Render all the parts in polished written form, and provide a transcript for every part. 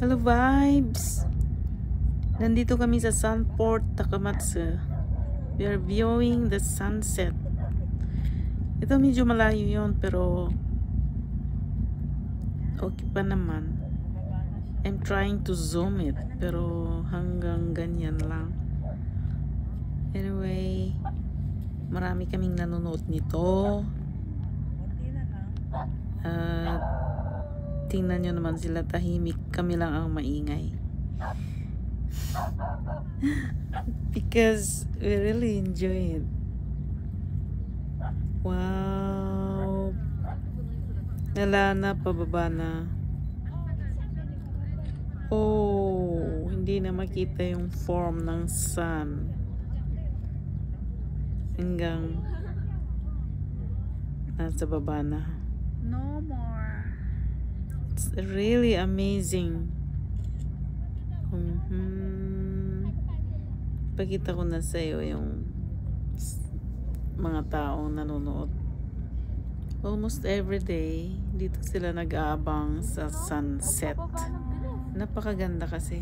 Hello vibes! Nandito kami sa Sunport, Takamatsu. We are viewing the sunset. Ito medyo malayo yun, pero okay pa naman. I'm trying to zoom it, pero hanggang ganyan lang. Anyway, marami kaming nanonood nito. Tingnan nyo naman sila, tahimik. Kami lang ang maingay. Because we really enjoy it. Wow! Wala na, pababa na. Oh, hindi na makita yung form ng sun. Hanggang nasa baba na. No more. It's really amazing. Pakita ko na sa iyo yung mga taong nanonood. Almost every day, dito sila nag-aabang sa sunset. Napakaganda kasi.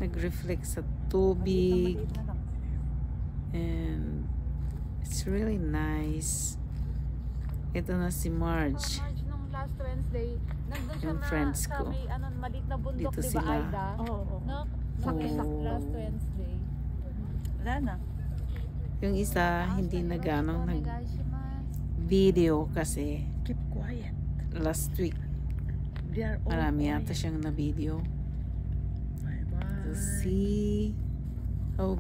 Nag-reflect sa tubig. And it's really nice. Ito na si Marge. Last Wednesday, nandun siya Yung na friends sa ko. may malit na bundok, Dito diba, sila. Aida? Oo. No? Sakisak last Wednesday. Wala na. Yung isa, hindi na ganong nag-video kasi Keep quiet. last week. They are all Marami quiet. yata siyang na-video. Bye-bye. To see how